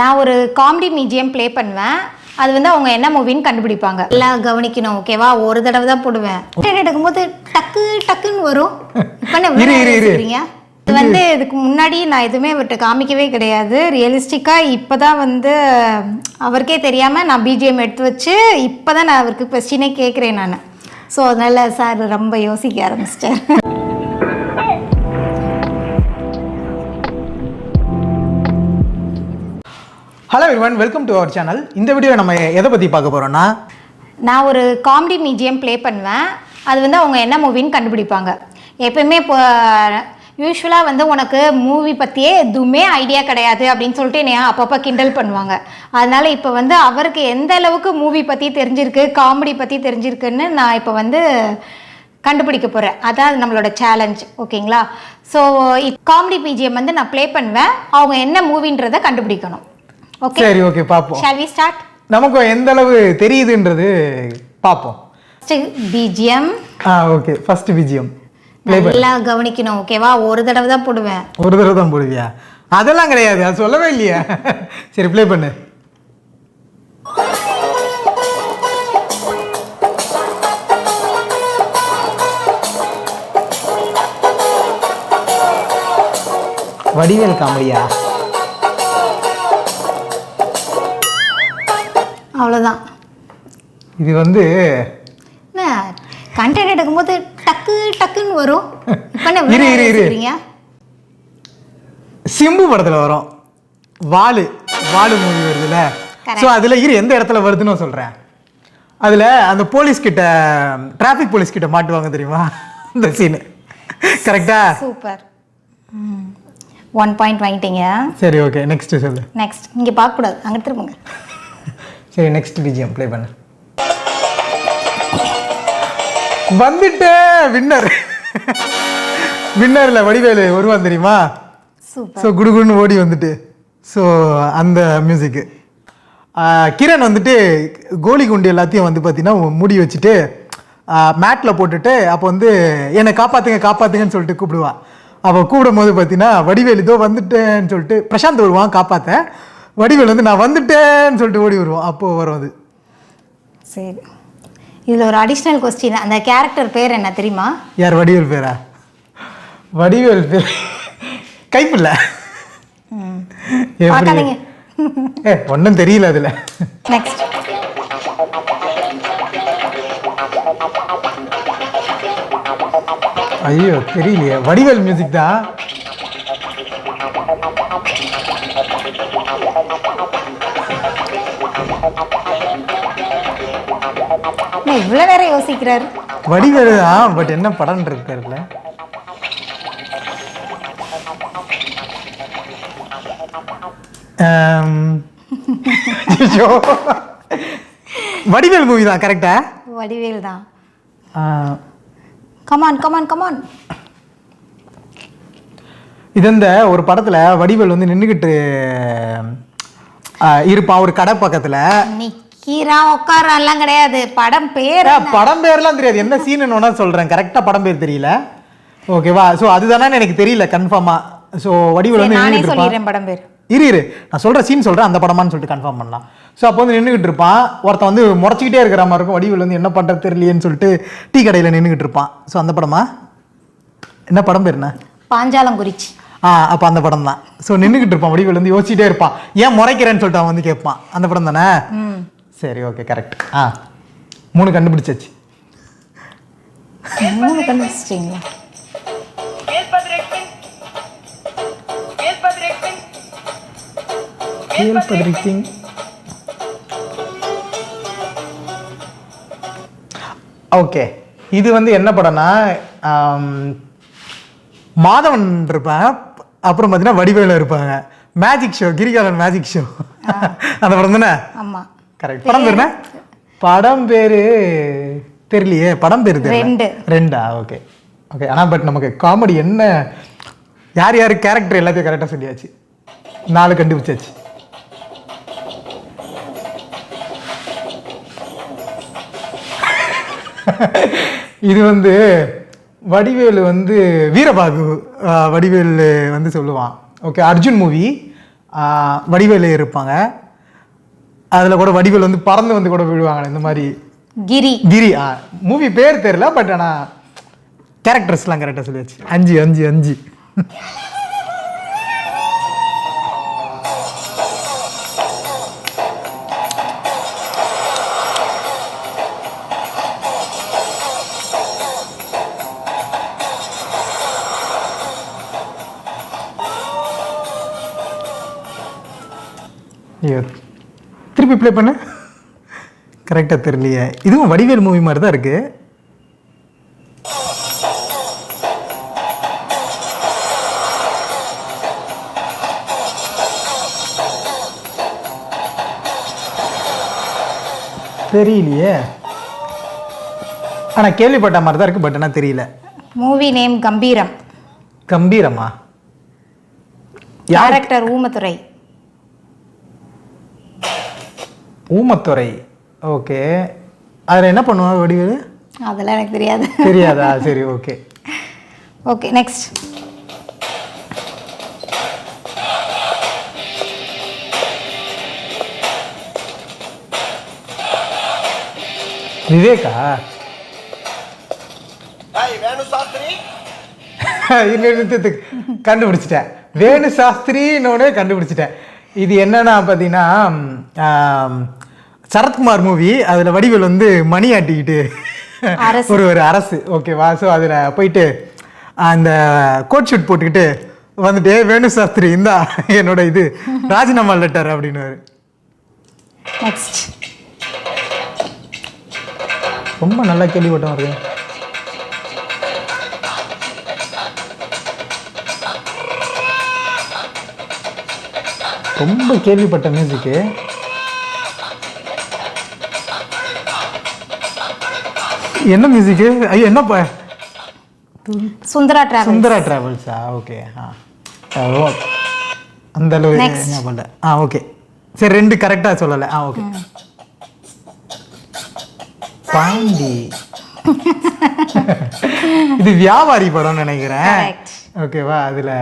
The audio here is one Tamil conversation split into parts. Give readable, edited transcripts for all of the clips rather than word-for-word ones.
நான் ஒரு காமெடி மீடியம் ப்ளே பண்ணுவேன். அது வந்து அவங்க என்ன மூவின்னு கண்டுபிடிப்பாங்க. எல்லாம் கவனிக்கணும், ஓகேவா? ஒரு தடவை தான் போடுவேன். எடுக்கும்போது டக்கு டக்குன்னு வரும். இப்போ என்ன இது வந்து இதுக்கு முன்னாடி நான் எதுவுமே அவர்கிட்ட காமிக்கவே கிடையாது. ரியலிஸ்டிக்காக இப்போ தான் வந்து அவருக்கே தெரியாமல் நான் பிஜிஎம் எடுத்து வச்சு இப்போ தான் நான் அவருக்கு கொஸ்டினே கேட்குறேன் நான். ஸோ அதனால் சார் ரொம்ப யோசிக்க ஆரம்பிச்சிட்டேன். Hello everyone, welcome to our channel. இந்த வீடியோ நம்ம எதை பற்றி பார்க்க போகிறோன்னா, நான் ஒரு காமெடி மீடியம் ப்ளே பண்ணுவேன். அது வந்து அவங்க என்ன மூவின்னு கண்டுபிடிப்பாங்க. எப்பயுமே இப்போ யூஸ்வலாக வந்து உனக்கு மூவி பற்றியே எதுவுமே ஐடியா கிடையாது அப்படின்னு சொல்லிட்டு என்னையா அப்பப்போ கிண்டல் பண்ணுவாங்க. அதனால் இப்போ வந்து அவருக்கு எந்த அளவுக்கு மூவி பற்றி தெரிஞ்சிருக்கு, காமெடி பற்றி தெரிஞ்சிருக்குன்னு நான் இப்போ வந்து கண்டுபிடிக்க போகிறேன். அதான் நம்மளோட சேலஞ்ச், ஓகேங்களா? ஸோ காமெடி பிஜிஎம் வந்து நான் ப்ளே பண்ணுவேன். அவங்க என்ன மூவின்றதை கண்டுபிடிக்கணும். ஓகே, சரி, ஓகே, பாப்போம். Shall we start? நமக்கு எந்த அளவு தெரியுதுன்றது பாப்போம். பிஜிஎம். ஓகே, ஃபர்ஸ்ட் பிஜிஎம் எல்லாம் கவனிக்கணும், ஓகேவா? ஒரு தடவை தான் போடுவேன். ஒரு தடவை தான் போடுவியா? அதெல்லாம் கிடையாது, அது சொல்லவே இல்லையா? சரி, ப்ளே பண்ணு. வடிவேல் காமெடியா? அவ்வளோதான். இது வந்து கண்டென்ட் எடுக்கும்போது டக்கு டக்குன்னு வரும். சிம்பு படத்துல வரும், வாலு மூவி வருதுல்ல. ஸோ அதுல எந்த இடத்துல வருதுன்னு சொல்றேன். அதுல அந்த போலீஸ் கிட்ட, டிராஃபிக் போலீஸ் கிட்ட மாட்டுவாங்க தெரியுமா, அந்த சீனு. கரெக்டா? சூப்பர். 1 பாயிண்ட் வாங்கிட்டீங்க. சரி, ஓகே, நெக்ஸ்ட் சொல்லு. நெக்ஸ்ட் இங்கே பார்க்கக்கூடாது, அங்கே திரும்புங்க. சரி, நெக்ஸ்ட் பிஜிஎம் ப்ளே பண்ணு. வந்துட்டு வின்னர்ல வடிவேலு வருவான் தெரியுமா? ஸோ குடுகுடுன்னு ஓடி வந்துட்டு, ஸோ அந்த மியூசிக்கு. கிரண் வந்துட்டு கோலி குண்டு எல்லாத்தையும் வந்து பார்த்தீங்கன்னா மூடி வச்சுட்டு மேட்டில் போட்டுட்டு அப்போ வந்து என்னை காப்பாற்றுங்கன்னு சொல்லிட்டு கூப்பிடுவான். அப்போ கூப்பிடும் போது பார்த்தீங்கன்னா வடிவேலு இதோ வந்துட்டேன்னு சொல்லிட்டு பிரசாந்த் வருவான் காப்பாற்ற. வடிவேல் வந்து நான் வந்துட்டேன்னு சொல்லிட்டு ஓடி வருவோம். அப்போது வரும் அது. சரி, இதில் ஒரு அடிஷ்னல் கொஸ்டின். அந்த கேரக்டர் பேர் என்ன தெரியுமா? யார்? வடிவேல் பேரா? வடிவேல் பேர் கைப்பில்ல. ஒன்றும் தெரியல அதில். நெக்ஸ்ட். ஐயோ, தெரியலையே. வடிவேல் மியூசிக் தான். இவ்வளோ நேரம் யோசிக்கிறாரு. வடிவேலு தான், பட் என்ன படம் இருக்காருல்ல. வடிவேல் மூவி தான். கரெக்டா? வடிவேல் தான். கமான். இது இந்த ஒரு படத்துல வடிவேல் வந்து நின்றுகிட்டு இருப்பான் ஒரு கடை பக்கத்துல. கீரா உட்காரெல்லாம் கிடையாது. படம் பேர்லாம் தெரியாது. என்ன சீன் ஒன்னா சொல்றேன். கரெக்டா படம் பேர் தெரியல, ஓகேவா? ஸோ அதுதானே எனக்கு தெரியல கன்ஃபார்மா. ஸோ வடிவேல் வந்து சொல்லிடுறேன் படம் பேர். இரு நான் சொல்ற சீன் சொல்றேன், அந்த படமான்னு சொல்லிட்டு கன்ஃபார்ம் பண்ணலாம். ஸோ அப்போ வந்து நின்றுகிட்டு இருப்பான் ஒருத்தன் வந்து முறைச்சிக்கிட்டே இருக்கிற மாதிரி இருக்கும். வடிவேல் வந்து என்ன பண்றது தெரியலையேன்னு சொல்லிட்டு டீ கடையில் நின்றுகிட்டு இருப்பான். ஸோ அந்த படமா? என்ன படம் பேர்? என்ன? பாஞ்சாலங்குறிச்சி. அப்போ அந்த படம் தான். ஸோ நின்றுகிட்டு இருப்பான் வடிவேல் வந்து யோசிச்சுட்டே இருப்பான், ஏன் முறைக்கிறேன்னு சொல்லிட்டு அவன் வந்து கேட்பான். அந்த படம் தானே? சரி, ஓகே, கரெக்ட். 3 கண்டுபிடிச்சாச்சு. 3 கண்டுபிடிச்சிட்டீங்களா? ஓகே, இது வந்து என்ன படம்னா, மாதவன் இருப்பாங்க, அப்புறம் பார்த்தீங்கன்னா வடிவேலு இருப்பாங்க. Magic show, Kirikalan magic show. அந்த படம் தானே? ஆமாம், கரெக்ட். படம் பேர் என்ன? படம் பேரு தெரியலையே. படம் பேர் ரெண்டா? ஓகே. ஆனால் பட் நமக்கு காமெடி என்ன, யார் கேரக்டர் எல்லாத்தையும் கரெக்டாக சொல்லியாச்சு. 4 கண்டுபிடிச்சாச்சு. இது வந்து வடிவேலு வந்து வீரபாகு வடிவேலு வந்து சொல்லுவான். Okay, Arjun movie. வடிவேலு இருப்பாங்க. அதில் கூட வடிவேல் வந்து பறந்து வந்து கூட விழுவாங்க இந்த மாதிரி. கிரி கிரி மூவி பேர் தெரியல, பட் ஆனால் கேரக்டர்ஸ்லாம் கரெக்டாக சொல்லியாச்சு. 5 5 5. திருப்பி ப்ளே பண்ணு. கரெக்டாக தெரியலையே. இதுவும் வடிவேல் மூவி மாதிரி தான் இருக்கு. தெரியலையே, ஆனால் கேள்விப்பட்ட மாதிரி தான் இருக்கு, பட் ஆனால் தெரியல. மூவி நேம் கம்பீரம். கம்பீரமா? கேரக்டர் ஊமத்துறை. ஊமத்துறை. ஓகே. அதில் என்ன பண்ணுவாங்க வடிவேலு? அதெல்லாம் எனக்கு தெரியாது. தெரியாதா? சரி, ஓகே. Okay, next. விவேகா? கண்டுபிடிச்சிட்டேன். வேணு சாஸ்திரின்னு கண்டுபிடிச்சிட்டேன். இது என்னன்னா பார்த்தீங்கன்னா சரத்குமார் மூவி. அதில் வடிவேல் வந்து மணி ஆட்டிக்கிட்டு ஒரு அரசு, ஓகேவா? ஸோ அதில் போயிட்டு அந்த கோட் ஷூட் போட்டுக்கிட்டு வந்துட்டு வேணு சாஸ்திரி இந்தா என்னோட இது ராஜினாமா லெட்டர் அப்படின்னு. ரொம்ப நல்லா கேள்விப்பட்டோம் வருது. ரொம்ப கேள்விப்பட்ட மியூசிக்கு. என்ன மியூசிக்கு? ஐயோ, என்னப்பா? சுந்தரா டிராவல்ஸ். சுந்தரா டிராவல்ஸா? ஓகே. அந்த அளவு என்ன பண்ணல. ஓகே, சரி, 2 கரெக்டாக சொல்லலை. ஓகே. பாண்டி. இது வியாபாரி படம்னு நினைக்கிறேன். ஓகேவா? அதில்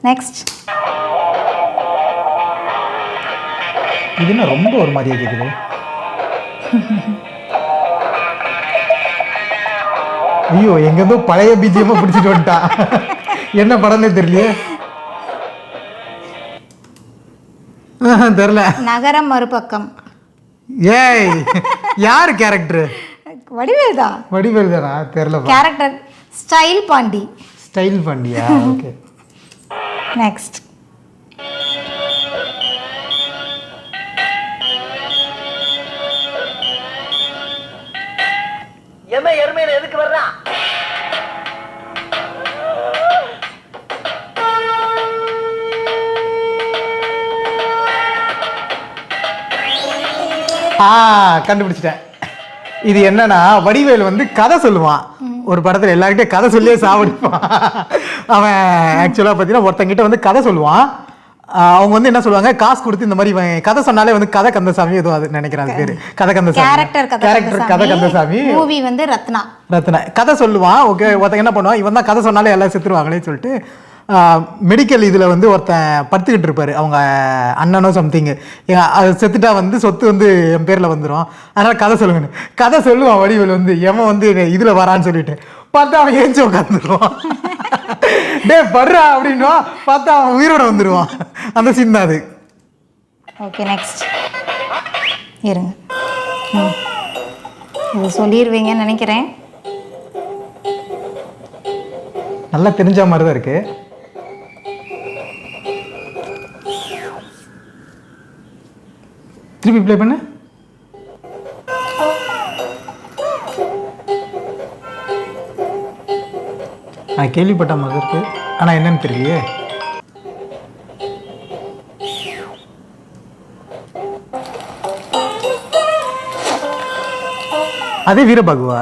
நெக்ஸ்ட். இது என்ன ரொம்ப ஒரு மாதிரியே கேட்குது. ஐயோ, எங்கேருந்தோ பழைய பிஜிஎம்மா பிடிச்சிட்டு வந்துட்டான். என்ன படம்னே தெரியலையே. தெரியல. நகரம் மறுபக்கம். ஏய், யார் கேரக்டர்? வடிவேல் தான். வடிவேல் தானா? தெரியல. Character style Pandi. ஸ்டைல் பாண்டியா? ஓகே. நெக்ஸ்ட். எருமையில எதுக்கு வர்றான்? கண்டுபிடிச்சிட்டேன். இது என்னன்னா வடிவேல் வந்து கதை சொல்லுவான். ஒரு படத்துல எல்லார்கிட்டையும் கதை சொல்லியே சாவடிப்பான். அவன் ஆக்சுவலா பார்த்தீங்கன்னா ஒருத்தங்கிட்ட வந்து கதை சொல்லுவான். அவங்க வந்து என்ன சொல்லுவாங்க, காசு கொடுத்து இந்த மாதிரி கதை சொன்னாலே வந்து கதை கந்தசாமி ஏதோ அது நினைக்கிறாங்க பேரு. கதை கந்தசாமி. கேரக்டர் கதை கந்தசாமி. மூவி வந்து ரத்னா. கதை சொல்லுவான். ஓகே. ஒருத்தங்க என்ன பண்ணுவான், இவன் தான் கதை சொன்னாலே எல்லாம் செத்துருவாங்களே சொல்லிட்டு மெடிக்கல் இதில் வந்து ஒருத்தன் படுத்துக்கிட்டு இருப்பார். அவங்க அண்ணனோ சம்திங்கு. அது செத்துட்டா வந்து சொத்து வந்து என் பேரில் வந்துடும், அதனால் கதை சொல்லுங்கன்னு கதை சொல்லுவான். வடிவேல் வந்து எவன் வந்து இதில் வரான்னு சொல்லிட்டு பார்த்தா அவன் ஏஞ்சி உட்காந்துருவான். டே படுறா அப்படின்னா பார்த்தா அவன் உயிரோட வந்துடுவான். அந்த சீன் தான் அது. Okay, next. இருங்க, இது சொல்லிடுவீங்கன்னு நினைக்கிறேன். நல்லா தெரிஞ்ச மாதிரி தான் இருக்கு. திருப்பி ப்ளே பண்ணு. கேள்விப்பட்ட மாதிரி இருக்கு, ஆனால் என்னன்னு தெரியலையே. அதே வீரபாகுவா?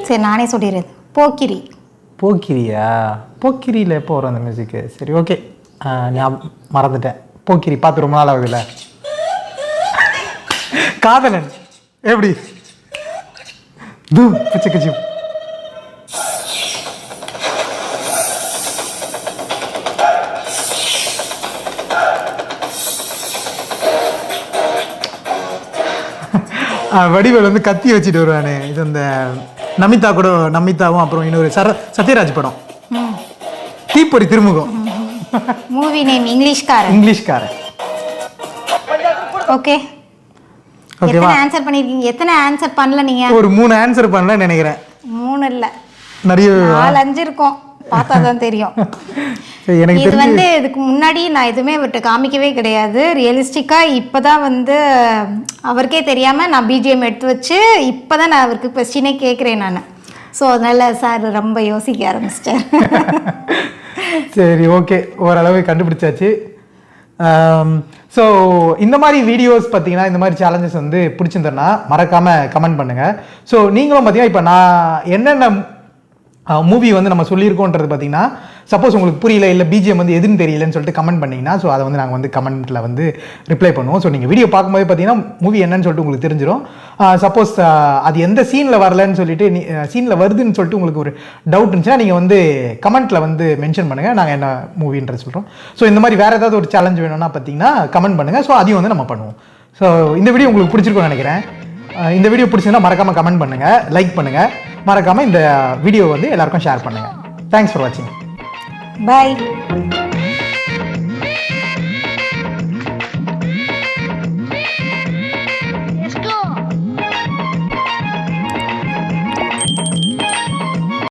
சரி, நானே சொல்லிடுறது. போக்கிரி. போக்கிரியா? போக்கிரியில் எப்போ வரும் அந்த மியூசிக்கு? சரி, ஓகே, நான் மறந்துட்டேன். போக்கிரி பார்த்து ரொம்ப நாள் ஆகுதுல்ல. காதலன் எப்படி? வடிவேல் வந்து கத்தி வச்சுட்டு வருவானே, இது இந்த நமிதாவும் அப்புறம் இன்னொரு சத்யராஜ் படம் Theepori Thirumugam. Movie name Englishkaran. Okay, ஓகேவா? எத்தனை ஆன்சர் பண்ணிருக்கீங்க? எத்தனை ஆன்சர் பண்ணல நீங்க? ஒரு 3 ஆன்சர் பண்ணல நினைக்கிறேன். 3 இல்ல, நிறைய 4-5 இருக்கும், பார்த்தாதான் தெரியும். எனக்கு இது வந்து இதுக்கு முன்னாடி நான் எதுவுமே விட்டு காமிக்கவே கிடையாது. ரியலிஸ்டிக்கா இப்பதான் வந்து அவருக்கே தெரியாம நான் பிஜிஎம் எடுத்து வச்சு இப்பதான் நான் அவருக்கு கொஸ்டினே கேட்குறேன் நான். ஸோ அதனால சார் ரொம்ப யோசிக்க ஆரம்பிச்சிட்டேன். சரி, ஓகே, ஓரளவு கண்டுபிடிச்சாச்சு. ஸோ இந்த மாதிரி வீடியோஸ் பார்த்தீங்கன்னா, இந்த மாதிரி சேலஞ்சஸ் வந்து பிடிச்சிருந்தேன்னா மறக்காமல் கமெண்ட் பண்ணுங்கள். ஸோ நீங்களும் பார்த்தீங்கன்னா இப்போ நான் என்னென்ன மூவி வந்து நம்ம சொல்லியிருக்கோன்றது பார்த்தீங்கன்னா, சப்போஸ் உங்களுக்கு புரியல, இல்லை பிஜிஎம் வந்து எதுன்னு தெரியலன்னு சொல்லிட்டு கமெண்ட் பண்ணிங்கன்னா, ஸோ அதை வந்து நாங்கள் வந்து கமெண்ட்டில் வந்து ரிப்ளை பண்ணுவோம். ஸோ நீங்கள் வீடியோ பார்க்கும்போது பார்த்தீங்கன்னா மூவி என்னன்னு சொல்லிட்டு உங்களுக்கு தெரிஞ்சிடும். சப்போஸ் அது எந்த சீனில் வரலன்னு சொல்லிட்டு சீனில் வருதுன்னு சொல்லிட்டு உங்களுக்கு ஒரு டவுட் இருந்துச்சுன்னா நீங்கள் வந்து கமெண்ட்டில் வந்து மென்ஷன் பண்ணுங்கள், நாங்கள் என்ன மூவின்றது சொல்கிறோம். ஸோ இந்த மாதிரி வேறு ஏதாவது ஒரு சேலஞ்ச் வேணும்னா பார்த்தீங்கன்னா கமெண்ட் பண்ணுங்கள். ஸோ அதையும் வந்து நம்ம பண்ணுவோம். ஸோ இந்த வீடியோ உங்களுக்கு பிடிச்சிருக்கும்னு நினைக்கிறேன். இந்த வீடியோ பிடிச்சிருந்தா மறக்காமல் கமெண்ட் பண்ணுங்கள், லைக் பண்ணுங்கள், மறக்காமல் இந்த வீடியோ வந்து எல்லாருக்கும் ஷேர் பண்ணுங்கள். தேங்க்ஸ் ஃபார் வாட்சிங். பாய்.